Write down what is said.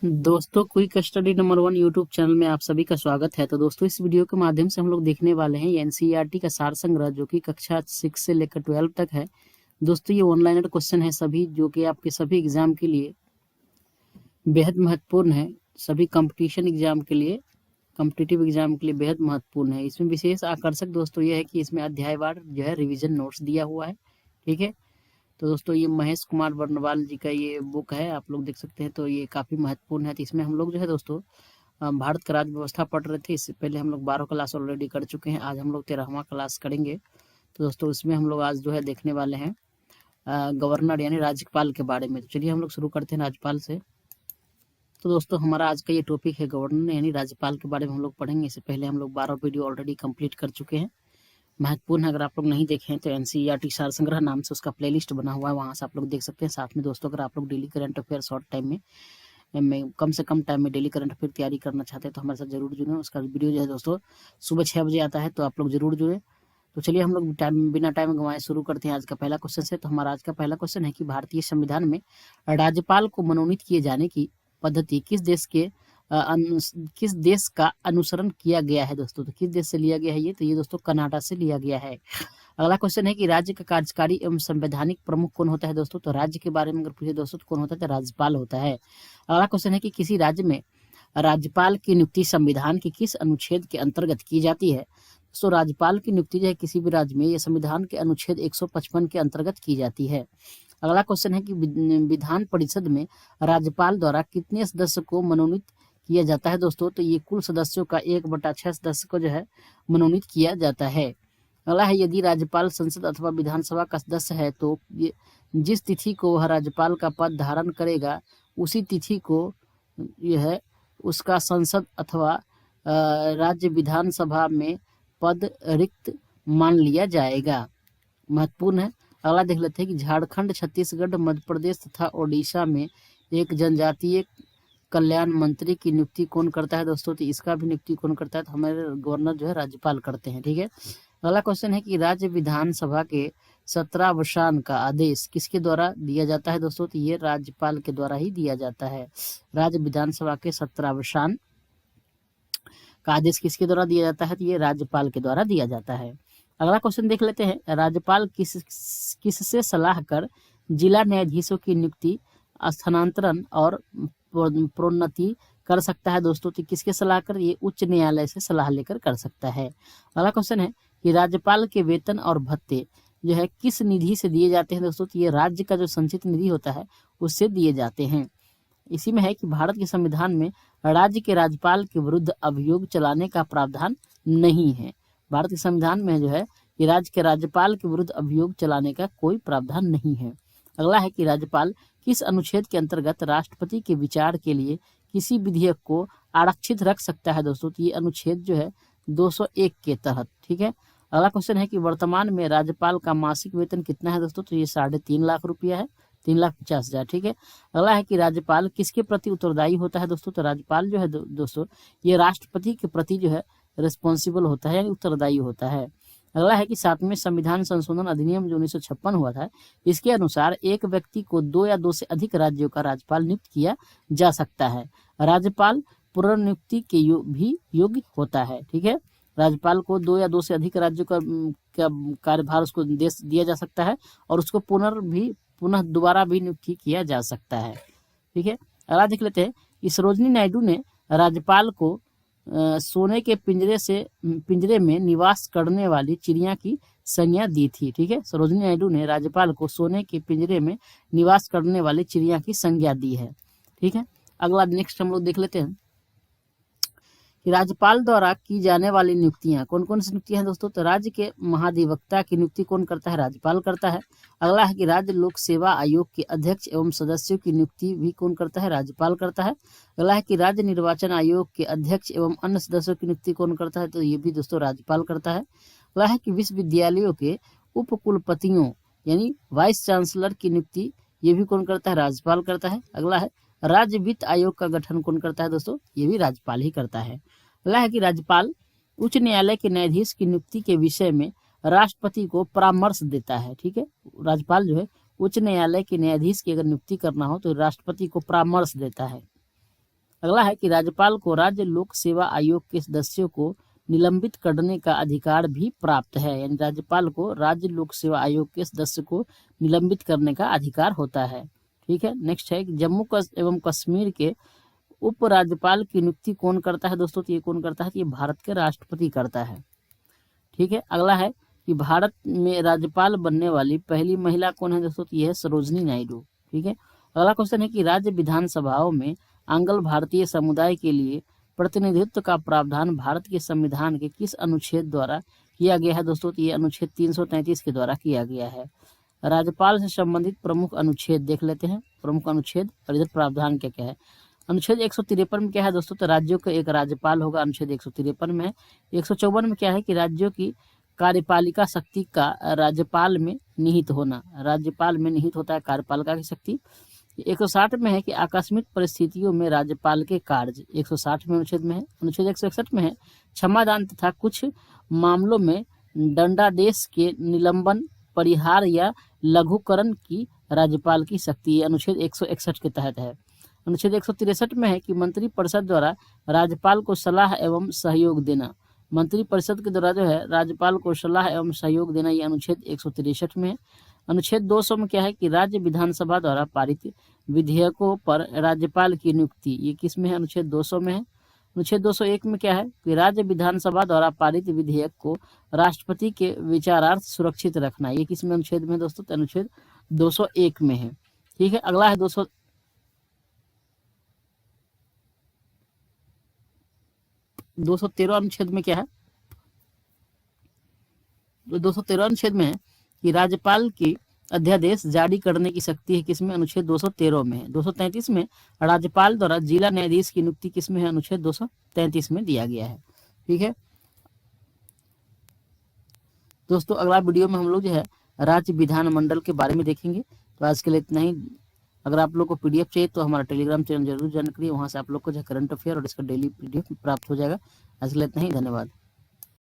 दोस्तों, quick study number 1 YouTube channel में आप सभी का स्वागत है। तो दोस्तों, इस वीडियो के माध्यम से हम लोग देखने वाले हैं एनसीईआरटी का सार संग्रह, जो कि कक्षा 6 से लेकर 12 तक है। दोस्तों, ये ऑनलाइन क्वेश्चन है सभी, जो कि आपके सभी एग्जाम के लिए बेहद महत्वपूर्ण है। सभी कंपटीशन एग्जाम के लिए, कॉम्पिटिटिव एग्जाम के लिए बेहद महत्वपूर्ण है। इसमें विशेष आकर्षक दोस्तों ये है कि इसमें अध्यायवार जो है रिविजन नोट्स दिया हुआ है। ठीक है, तो दोस्तों ये महेश कुमार बर्नवाल जी का ये बुक है, आप लोग देख सकते हैं। तो ये काफ़ी महत्वपूर्ण है। तो इसमें हम लोग जो है दोस्तों भारत का राज्य व्यवस्था पढ़ रहे थे। इससे पहले हम लोग 12 क्लास ऑलरेडी कर चुके हैं। आज हम लोग 13वां क्लास करेंगे। तो दोस्तों इसमें हम लोग आज जो है देखने वाले हैं गवर्नर यानी राज्यपाल के बारे में। तो चलिए हम लोग शुरू करते हैं राज्यपाल से। तो दोस्तों हमारा आज का ये टॉपिक है गवर्नर यानी राज्यपाल के बारे में हम लोग पढ़ेंगे। इससे पहले हम लोग 12 वीडियो ऑलरेडी कंप्लीट कर चुके हैं, महत्वपूर्ण है। अगर आप लोग नहीं देखे हैं तो एनसीईआरटी सार संग्रह नाम से उसका प्लेलिस्ट बना हुआ है, वहाँ से आप लोग देख सकते हैं। साथ में दोस्तों अगर आप लोग daily current affair short time में कम से कम टाइम में डेली करंट अफेयर तैयारी करना चाहते हैं तो हमारे साथ जरूर जुड़ें। उसका वीडियो जो है दोस्तों सुबह 6 बजे आता है, तो आप लोग जरूर जुड़ें। तो चलिए हम लोग बिना टाइम गंवाए शुरू करते हैं आज का पहला क्वेश्चन से। तो हमारा आज का पहला क्वेश्चन है कि भारतीय संविधान में राज्यपाल को मनोनीत किए जाने की पद्धति किस देश का अनुसरण किया गया है दोस्तों। तो किस देश से लिया गया है ये? तो ये दोस्तों कनाडा से लिया गया है। अगला क्वेश्चन है कि राज्य का कार्यकारी एवं संवैधानिक प्रमुख कौन होता है दोस्तों। तो राज्य के बारे में अगर पूछे दोस्तों तो कौन होता है? तो राज्यपाल होता है। अगला क्वेश्चन है कि किसी राज्य में राज्यपाल की नियुक्ति संविधान के किस अनुच्छेद के अंतर्गत की जाती है। तो राज्यपाल की नियुक्ति जो है किसी भी राज्य में यह संविधान के अनुच्छेद 155 के अंतर्गत की जाती है। अगला क्वेश्चन है कि विधान परिषद में राज्यपाल द्वारा कितने सदस्य को मनोनीत किया जाता है दोस्तों। तो ये कुल सदस्यों का 1/6 सदस्य को जो है मनोनीत किया जाता है। अगला है यदि राज्यपाल संसद अथवा विधानसभा का सदस्य है तो जिस तिथि को वह राज्यपाल का पद धारण करेगा उसी तिथि को यह है उसका संसद अथवा राज्य विधानसभा में पद रिक्त मान लिया जाएगा। महत्वपूर्ण है। अगला देख लेते हैं कि झारखंड, छत्तीसगढ़, मध्य प्रदेश तथा ओडिशा में एक जनजातीय कल्याण मंत्री की नियुक्ति कौन करता है दोस्तों। तो इसका भी नियुक्ति कौन करता है? तो हमारे गवर्नर जो है राज्यपाल करते हैं। ठीक है, अगला क्वेश्चन है कि राज्य विधानसभा के सत्रावसान का आदेश किसके द्वारा दिया जाता है दोस्तों। तो ये राज्यपाल के द्वारा ही दिया जाता है। राज्य विधानसभा के सत्रावसान का आदेश किसके द्वारा दिया जाता है? तो ये राज्यपाल के द्वारा दिया जाता है। अगला क्वेश्चन देख लेते हैं, राज्यपाल किससे सलाह कर जिला न्यायाधीशों की नियुक्ति, स्थानांतरण और प्रोन्नति कर सकता है दोस्तों। तो किसके सलाह कर? ये उच्च न्यायालय से सलाह लेकर कर सकता है। अगला क्वेश्चन है कि राज्यपाल के वेतन और भत्ते जो है किस निधि से दिए जाते हैं दोस्तों। तो ये राज्य का जो संचित निधि होता है उससे दिए जाते हैं। इसी में है कि भारत के संविधान में राज्य के राज्यपाल के विरुद्ध अभियोग चलाने का प्रावधान नहीं है। भारत के संविधान में जो है कि राज्य के राज्यपाल के विरुद्ध अभियोग चलाने का कोई प्रावधान नहीं है। अगला है कि राज्यपाल किस अनुच्छेद के अंतर्गत राष्ट्रपति के विचार के लिए किसी विधेयक को आरक्षित रख सकता है दोस्तों। तो ये अनुच्छेद जो है 201 के तहत। ठीक है, अगला क्वेश्चन है कि वर्तमान में राज्यपाल का मासिक वेतन कितना है दोस्तों। तो ये 3.5 लाख रुपया है, 3,50,000। ठीक है, अगला है कि राज्यपाल किसके प्रति उत्तरदायी होता है दोस्तों। तो राज्यपाल जो है दोस्तों ये राष्ट्रपति के प्रति जो है रिस्पॉन्सिबल होता है यानी उत्तरदायी होता है। अगला है कि 7वें संविधान संशोधन अधिनियम जो 1956 हुआ था, इसके अनुसार एक व्यक्ति को 2 या 2 से अधिक राज्यों का राज्यपाल नियुक्त किया जा सकता है। राज्यपाल पुनर्नियुक्ति के भी योग्य होता है। ठीक है, राज्यपाल को 2 या 2 से अधिक राज्यों का कार्यभार उसको दिया जा सकता है और उसको पुनः दोबारा भी नियुक्ति किया जा सकता है। ठीक है, अगला देख लेते हैं कि सरोजिनी नायडू ने राज्यपाल को सोने के पिंजरे में निवास करने वाली चिड़िया की संज्ञा दी थी। ठीक है, सरोजिनी नायडू ने राज्यपाल को सोने के पिंजरे में निवास करने वाली चिड़िया की संज्ञा दी है। ठीक है, अगला नेक्स्ट हम लोग देख लेते हैं कि राज्यपाल द्वारा की जाने वाली नियुक्तियां कौन कौन सी नियुक्तियां हैं दोस्तों। तो राज्य के महाधिवक्ता की नियुक्ति कौन करता है? राज्यपाल करता है। अगला है कि राज्य लोक सेवा आयोग के अध्यक्ष एवं सदस्यों की नियुक्ति भी कौन करता है? राज्यपाल करता है। अगला है कि राज्य निर्वाचन आयोग के अध्यक्ष एवं अन्य सदस्यों की नियुक्ति कौन करता है? तो ये भी दोस्तों राज्यपाल करता है। अगला है कि विश्वविद्यालयों के उप कुलपतियों यानी वाइस चांसलर की नियुक्ति ये भी कौन करता है? राज्यपाल करता है। अगला है राज्य वित्त आयोग का गठन कौन करता है दोस्तों? ये भी राज्यपाल ही करता है। अगला है कि राज्यपाल उच्च न्यायालय के न्यायाधीश की नियुक्ति के विषय में राष्ट्रपति को परामर्श देता है। ठीक है, राज्यपाल जो है उच्च न्यायालय के न्यायाधीश की अगर नियुक्ति करना हो तो राष्ट्रपति को परामर्श देता है। अगला है कि राज्यपाल को राज्य लोक सेवा आयोग के सदस्यों को निलंबित करने का अधिकार भी प्राप्त है, यानी राज्यपाल को राज्य लोक सेवा आयोग के सदस्य को निलंबित करने का अधिकार होता है। ठीक है, नेक्स्ट है कि जम्मू एवं कश्मीर के उपराज्यपाल की नियुक्ति कौन करता है दोस्तों? तो ये कौन करता है? तो ये भारत के राष्ट्रपति करता है। ठीक है, अगला है कि भारत में राज्यपाल बनने वाली पहली महिला कौन है दोस्तों? तो ये है सरोजनी नायडू। ठीक है, अगला क्वेश्चन है कि राज्य विधानसभाओं में आंग्ल भारतीय समुदाय के लिए प्रतिनिधित्व का प्रावधान भारत के संविधान के किस अनुच्छेद द्वारा किया गया है दोस्तों? तो ये अनुच्छेद 333 के द्वारा किया गया है। राज्यपाल से संबंधित प्रमुख अनुच्छेद देख लेते हैं, प्रमुख अनुच्छेद और इधर प्रावधान क्या क्या है। अनुच्छेद 153 में क्या है दोस्तों? तो राज्यों का एक राज्यपाल होगा, अनुच्छेद 153 में है। 154 में क्या है कि राज्यों की कार्यपालिका शक्ति का राज्यपाल में निहित होना, राज्यपाल में निहित होता है कार्यपालिका की शक्ति। 160 में है कि आकस्मिक परिस्थितियों में राज्यपाल के कार्य, 160 में अनुच्छेद में है। अनुच्छेद 161 में है क्षमादान तथा कुछ मामलों में दंडादेश के निलंबन, परिहार या लघुकरण की राज्यपाल की शक्ति, अनुच्छेद 161 के तहत है। अनुच्छेद 163 में है कि मंत्रिपरिषद द्वारा राज्यपाल को सलाह एवं सहयोग देना, मंत्रिपरिषद के द्वारा जो है राज्यपाल को सलाह एवं सहयोग देना, ये अनुच्छेद 163 में है। अनुच्छेद 200 में क्या है कि राज्य विधानसभा द्वारा पारित विधेयकों पर राज्यपाल की नियुक्ति, ये किस में है? अनुच्छेद 200 में है। अनुच्छेद 201 में क्या है कि राज्य विधानसभा द्वारा पारित विधेयक को राष्ट्रपति के विचारार्थ सुरक्षित रखना, ये किस में अनुच्छेद में दोस्तों? तो अनुच्छेद 201 में है। ठीक है, अगला है 213 अनुच्छेद में क्या है? 213 अनुच्छेद में है कि राज्यपाल की अध्यादेश जारी करने की शक्ति है, किसमें? अनुच्छेद 213 में है। 233 में राज्यपाल द्वारा जिला न्यायाधीश की नियुक्ति किसमें है? अनुच्छेद 233 में दिया गया है। ठीक है दोस्तों, अगला वीडियो में हम लोग जो है राज्य विधानमंडल के बारे में देखेंगे। तो आज के लिए इतना ही। अगर आप लोग को पीडीएफ चाहिए तो हमारा टेलीग्राम चैनल जरूर ज्वाइन करिए, वहाँ से आप लोग को जो करंट अफेयर और इसका डेली पीडीएफ प्राप्त हो जाएगा। आज के लिए इतना ही, धन्यवाद।